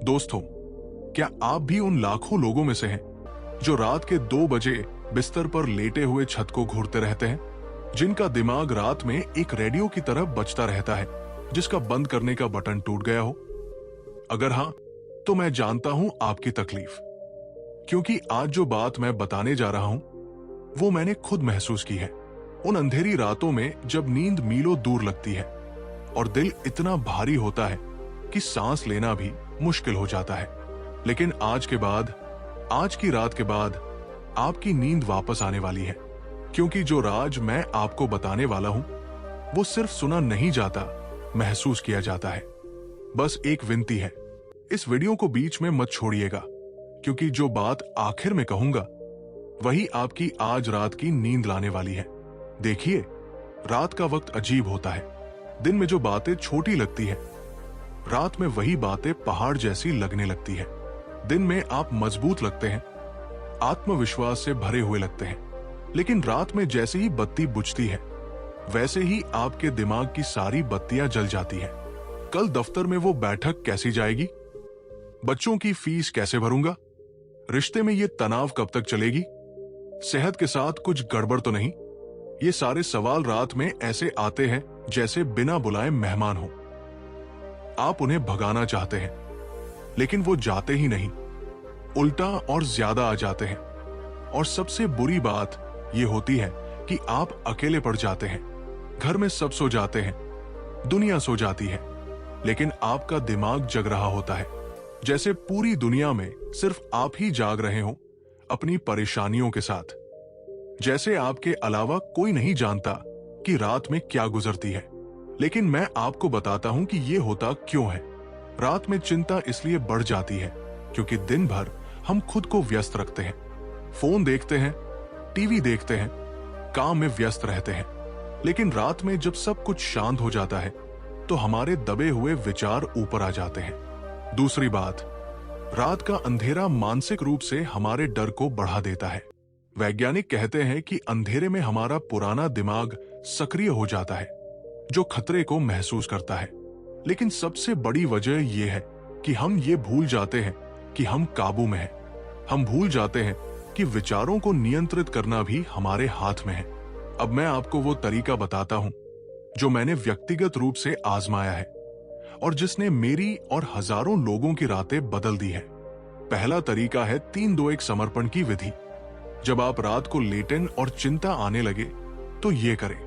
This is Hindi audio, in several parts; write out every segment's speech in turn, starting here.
दोस्तों, क्या आप भी उन लाखों लोगों में से हैं जो रात के 2 बजे बिस्तर पर लेटे हुए छत को घूरते रहते हैं, जिनका दिमाग रात में एक रेडियो की तरह बजता रहता है जिसका बंद करने का बटन टूट गया हो? अगर हां, तो मैं जानता हूं आपकी तकलीफ, क्योंकि आज जो बात मैं बताने जा रहा हूं वो मैंने खुद महसूस की है। उन अंधेरी रातों में जब नींद मीलों दूर लगती है और दिल इतना भारी होता है कि सांस लेना भी मुश्किल हो जाता है, लेकिन आज की रात के बाद आपकी नींद वापस आने वाली है, क्योंकि जो राज मैं आपको बताने वाला हूं वो सिर्फ सुना नहीं जाता, महसूस किया जाता है। बस एक विनती है, इस वीडियो को बीच में मत छोड़िएगा, क्योंकि जो बात आखिर में कहूंगा वही आपकी आज रात की नींद लाने वाली है। देखिए, रात का वक्त अजीब होता है। दिन में जो बातें छोटी लगती है, रात में वही बातें पहाड़ जैसी लगने लगती है। दिन में आप मजबूत लगते हैं, आत्मविश्वास से भरे हुए लगते हैं, लेकिन रात में जैसे ही बत्ती बुझती है वैसे ही आपके दिमाग की सारी बत्तियां जल जाती हैं। कल दफ्तर में वो बैठक कैसी जाएगी? बच्चों की फीस कैसे भरूंगा? रिश्ते में ये तनाव कब तक चलेगी? सेहत के साथ कुछ गड़बड़ तो नहीं? ये सारे सवाल रात में ऐसे आते हैं जैसे बिना बुलाए मेहमान हो। आप उन्हें भगाना चाहते हैं, लेकिन वो जाते ही नहीं, उल्टा और ज्यादा आ जाते हैं। और सबसे बुरी बात ये होती है कि आप अकेले पड़ जाते हैं। घर में सब सो जाते हैं, दुनिया सो जाती है, लेकिन आपका दिमाग जग रहा होता है, जैसे पूरी दुनिया में सिर्फ आप ही जाग रहे हो अपनी परेशानियों के साथ। जैसे आपके अलावा कोई नहीं जानता कि रात में क्या गुजरती है। लेकिन मैं आपको बताता हूं कि ये होता क्यों है। रात में चिंता इसलिए बढ़ जाती है क्योंकि दिन भर हम खुद को व्यस्त रखते हैं, फोन देखते हैं, टीवी देखते हैं, काम में व्यस्त रहते हैं। लेकिन रात में जब सब कुछ शांत हो जाता है तो हमारे दबे हुए विचार ऊपर आ जाते हैं। दूसरी बात, रात का अंधेरा मानसिक रूप से हमारे डर को बढ़ा देता है। वैज्ञानिक कहते हैं कि अंधेरे में हमारा पुराना दिमाग सक्रिय हो जाता है, जो खतरे को महसूस करता है। लेकिन सबसे बड़ी वजह यह है कि हम ये भूल जाते हैं कि हम काबू में हैं। हम भूल जाते हैं कि विचारों को नियंत्रित करना भी हमारे हाथ में है। अब मैं आपको वो तरीका बताता हूं जो मैंने व्यक्तिगत रूप से आजमाया है और जिसने मेरी और हजारों लोगों की रातें बदल दी है। पहला तरीका है 3-2-1 समर्पण की विधि। जब आप रात को लेटें और चिंता आने लगे तो ये करें।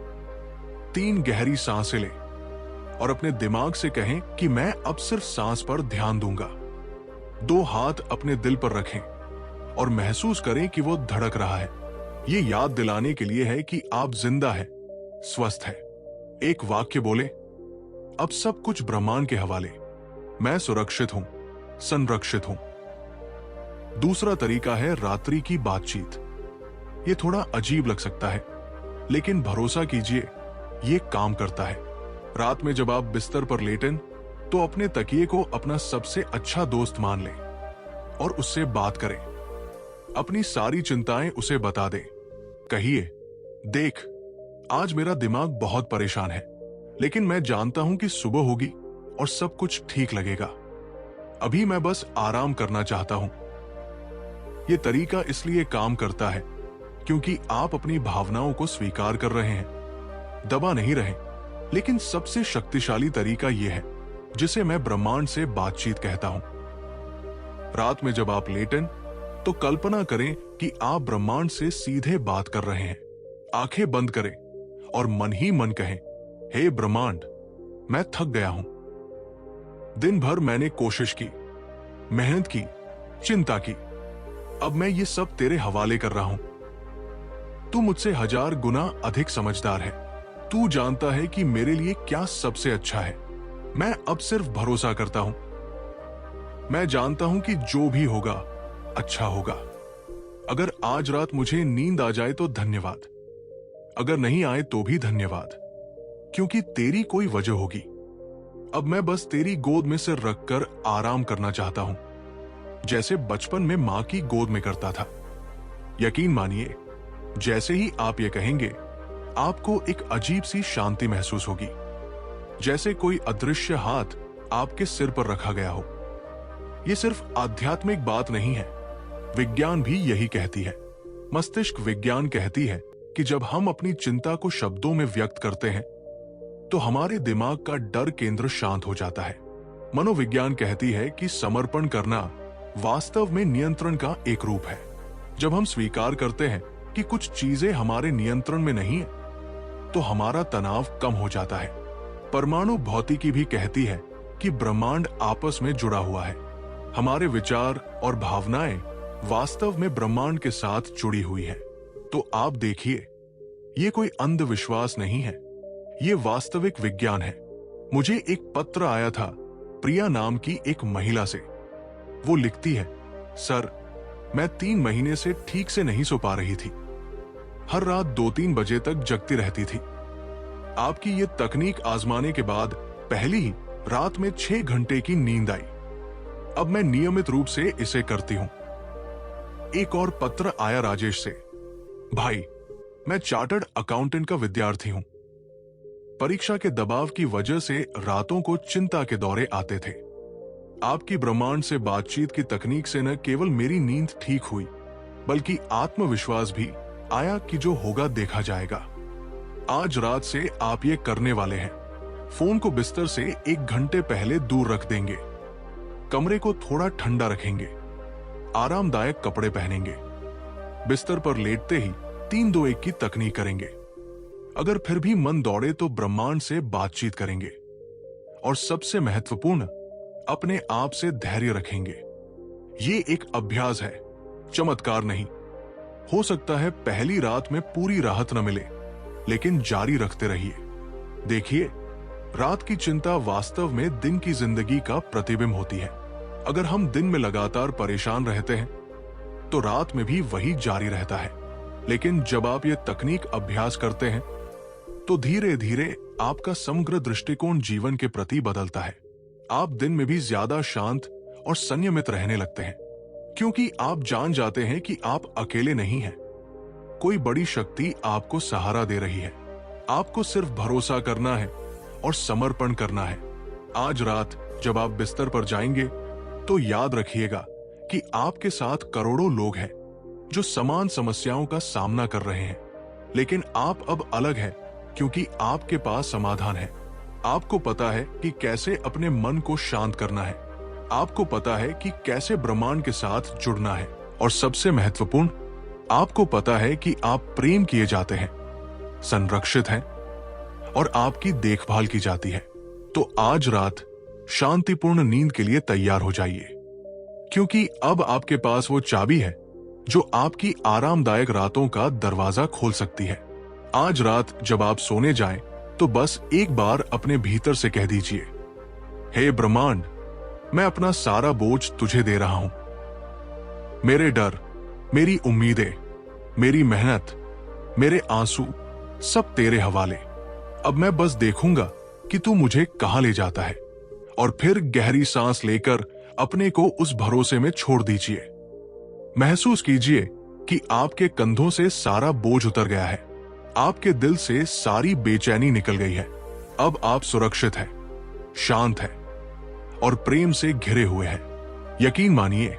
3 गहरी सांसें लें और अपने दिमाग से कहें कि मैं अब सिर्फ सांस पर ध्यान दूंगा। 2 हाथ अपने दिल पर रखें और महसूस करें कि वो धड़क रहा है। ये याद दिलाने के लिए है कि आप जिंदा हैं, स्वस्थ हैं। एक वाक्य बोले, अब सब कुछ ब्रह्मांड के हवाले, मैं सुरक्षित हूं, संरक्षित हूं। दूसरा तरीका है रात्रि की बातचीत। ये थोड़ा अजीब लग सकता है, लेकिन भरोसा कीजिए, ये काम करता है। रात में जब आप बिस्तर पर लेटें तो अपने तकिए को अपना सबसे अच्छा दोस्त मान लें और उससे बात करें। अपनी सारी चिंताएं उसे बता दें। कहिए, देख, आज मेरा दिमाग बहुत परेशान है, लेकिन मैं जानता हूं कि सुबह होगी और सब कुछ ठीक लगेगा। अभी मैं बस आराम करना चाहता हूं। यह तरीका इसलिए काम करता है क्योंकि आप अपनी भावनाओं को स्वीकार कर रहे हैं, दबा नहीं रहे। लेकिन सबसे शक्तिशाली तरीका यह है जिसे मैं ब्रह्मांड से बातचीत कहता हूं। रात में जब आप लेटें तो कल्पना करें कि आप ब्रह्मांड से सीधे बात कर रहे हैं। आंखें बंद करें और मन ही मन कहें, हे ब्रह्मांड, मैं थक गया हूं। दिन भर मैंने कोशिश की, मेहनत की, चिंता की। अब मैं ये सब तेरे हवाले कर रहा हूं। तू मुझसे 1000 गुना अधिक समझदार है। तू जानता है कि मेरे लिए क्या सबसे अच्छा है। मैं अब सिर्फ भरोसा करता हूं। मैं जानता हूं कि जो भी होगा अच्छा होगा। अगर आज रात मुझे नींद आ जाए तो धन्यवाद, अगर नहीं आए तो भी धन्यवाद, क्योंकि तेरी कोई वजह होगी। अब मैं बस तेरी गोद में सिर रखकर आराम करना चाहता हूं, जैसे बचपन में मां की गोद में करता था। यकीन मानिए, जैसे ही आप ये कहेंगे, आपको एक अजीब सी शांति महसूस होगी, जैसे कोई अदृश्य हाथ आपके सिर पर रखा गया हो। ये सिर्फ आध्यात्मिक बात नहीं है, विज्ञान भी यही कहती है। मस्तिष्क विज्ञान कहती है कि जब हम अपनी चिंता को शब्दों में व्यक्त करते हैं तो हमारे दिमाग का डर केंद्र शांत हो जाता है। मनोविज्ञान कहती है कि समर्पण करना वास्तव में नियंत्रण का एक रूप है। जब हम स्वीकार करते हैं कि कुछ चीजें हमारे नियंत्रण में नहीं है तो हमारा तनाव कम हो जाता है। परमाणु भौतिकी भी कहती है कि ब्रह्मांड आपस में जुड़ा हुआ है। हमारे विचार और भावनाएं वास्तव में ब्रह्मांड के साथ जुड़ी हुई है। तो आप देखिए, ये कोई अंधविश्वास नहीं है, ये वास्तविक विज्ञान है। मुझे एक पत्र आया था प्रिया नाम की एक महिला से। वो लिखती है, सर, मैं 3 महीने से ठीक से नहीं सो पा रही थी। हर रात 2-3 बजे तक जगती रहती थी। आपकी ये तकनीक आजमाने के बाद पहली ही रात में 6 घंटे की नींद आई। अब मैं नियमित रूप से इसे करती हूं। एक और पत्र आया राजेश से, भाई, मैं चार्टर्ड अकाउंटेंट का विद्यार्थी हूं। परीक्षा के दबाव की वजह से रातों को चिंता के दौरे आते थे। आपकी ब्रह्मांड से बातचीत की तकनीक से न केवल मेरी नींद ठीक हुई, बल्कि आत्मविश्वास भी आया कि जो होगा देखा जाएगा। आज रात से आप ये करने वाले हैं। फोन को बिस्तर से 1 घंटे पहले दूर रख देंगे। कमरे को थोड़ा ठंडा रखेंगे। आरामदायक कपड़े पहनेंगे। बिस्तर पर लेटते ही 3-2-1 की तकनीक करेंगे। अगर फिर भी मन दौड़े तो ब्रह्मांड से बातचीत करेंगे। और सबसे महत्वपूर्ण, अपने आप से धैर्य रखेंगे। ये एक अभ्यास है, चमत्कार नहीं। हो सकता है पहली रात में पूरी राहत न मिले, लेकिन जारी रखते रहिए। देखिए, रात की चिंता वास्तव में दिन की जिंदगी का प्रतिबिंब होती है। अगर हम दिन में लगातार परेशान रहते हैं तो रात में भी वही जारी रहता है। लेकिन जब आप ये तकनीक अभ्यास करते हैं तो धीरे धीरे आपका समग्र दृष्टिकोण जीवन के प्रति बदलता है। आप दिन में भी ज्यादा शांत और संयमित रहने लगते हैं, क्योंकि आप जान जाते हैं कि आप अकेले नहीं हैं। कोई बड़ी शक्ति आपको सहारा दे रही है। आपको सिर्फ भरोसा करना है और समर्पण करना है। आज रात जब आप बिस्तर पर जाएंगे तो याद रखिएगा कि आपके साथ करोड़ों लोग हैं जो समान समस्याओं का सामना कर रहे हैं। लेकिन आप अब अलग हैं, क्योंकि आपके पास समाधान है। आपको पता है कि कैसे अपने मन को शांत करना है। आपको पता है कि कैसे ब्रह्मांड के साथ जुड़ना है। और सबसे महत्वपूर्ण, आपको पता है कि आप प्रेम किए जाते हैं, संरक्षित हैं और आपकी देखभाल की जाती है। तो आज रात शांतिपूर्ण नींद के लिए तैयार हो जाइए, क्योंकि अब आपके पास वो चाबी है जो आपकी आरामदायक रातों का दरवाजा खोल सकती है। आज रात जब आप सोने जाएं, तो बस एक बार अपने भीतर से कह दीजिए, हे ब्रह्मांड, मैं अपना सारा बोझ तुझे दे रहा हूं। मेरे डर, मेरी उम्मीदें, मेरी मेहनत, मेरे आंसू, सब तेरे हवाले। अब मैं बस देखूंगा कि तू मुझे कहां ले जाता है। और फिर गहरी सांस लेकर अपने को उस भरोसे में छोड़ दीजिए। महसूस कीजिए कि आपके कंधों से सारा बोझ उतर गया है। आपके दिल से सारी बेचैनी निकल गई है। अब आप सुरक्षित हैं, शांत हैं और प्रेम से घिरे हुए हैं। यकीन मानिए,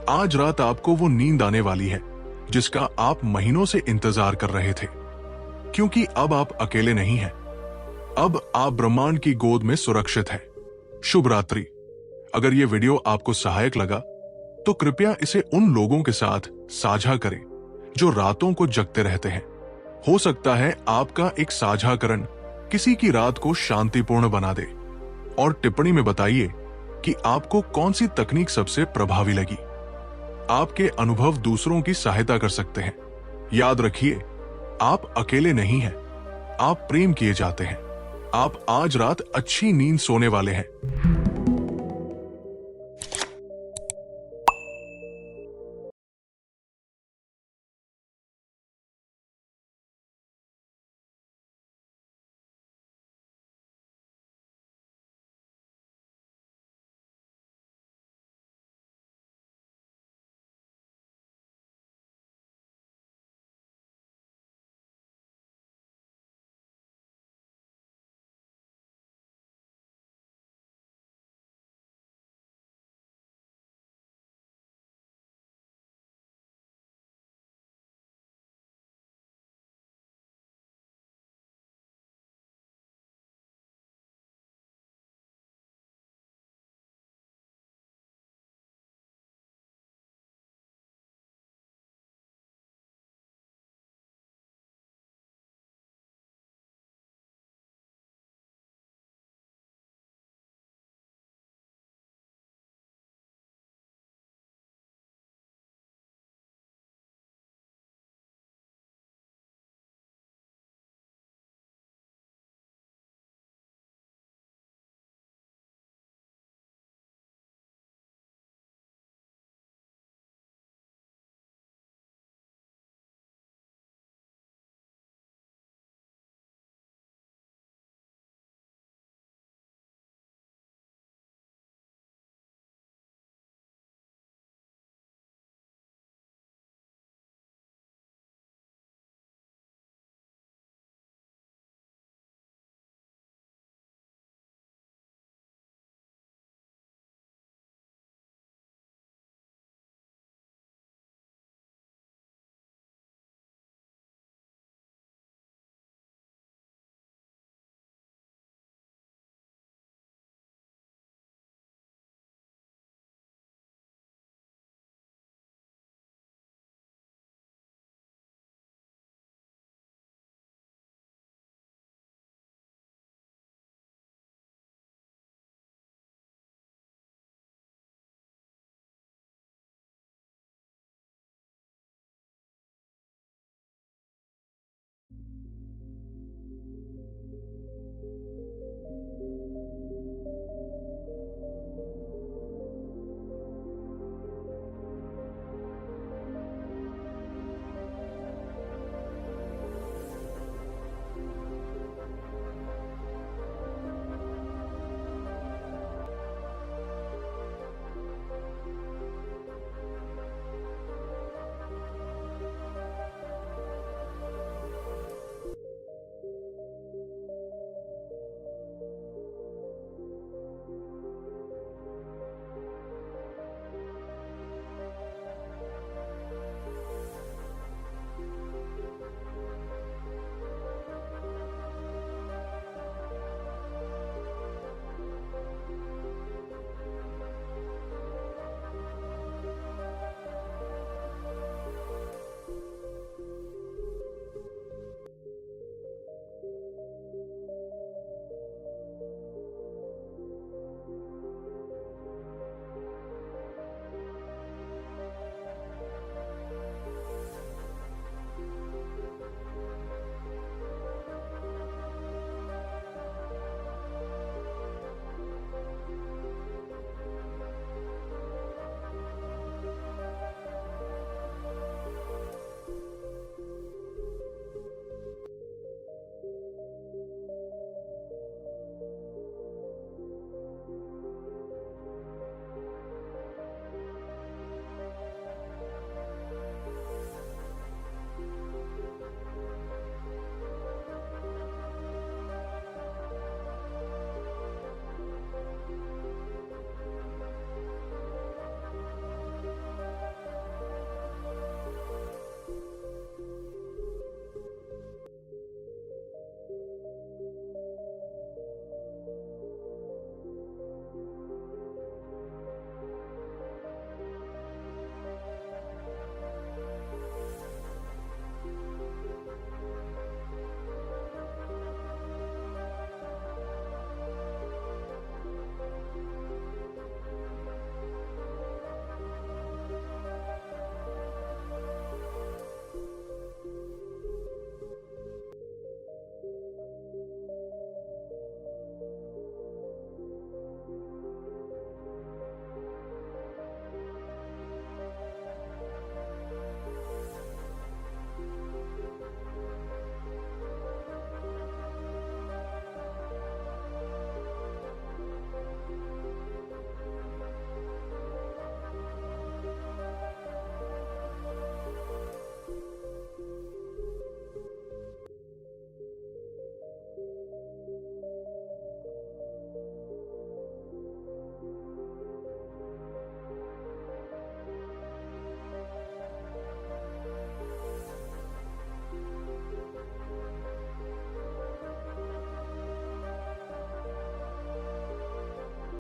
आज रात आपको वो नींद आने वाली है जिसका आप महीनों से इंतजार कर रहे थे, क्योंकि अब आप अकेले नहीं हैं। अब आप ब्रह्मांड की गोद में सुरक्षित हैं। शुभ रात्रि। अगर ये वीडियो आपको सहायक लगा तो कृपया इसे उन लोगों के साथ साझा करें जो रातों को जगते रहते हैं। हो सकता है आपका एक साझाकरण किसी की रात को शांतिपूर्ण बना दे। और टिप्पणी में बताइए कि आपको कौन सी तकनीक सबसे प्रभावी लगी। आपके अनुभव दूसरों की सहायता कर सकते हैं। याद रखिए, आप अकेले नहीं हैं, आप प्रेम किए जाते हैं। आप आज रात अच्छी नींद सोने वाले हैं।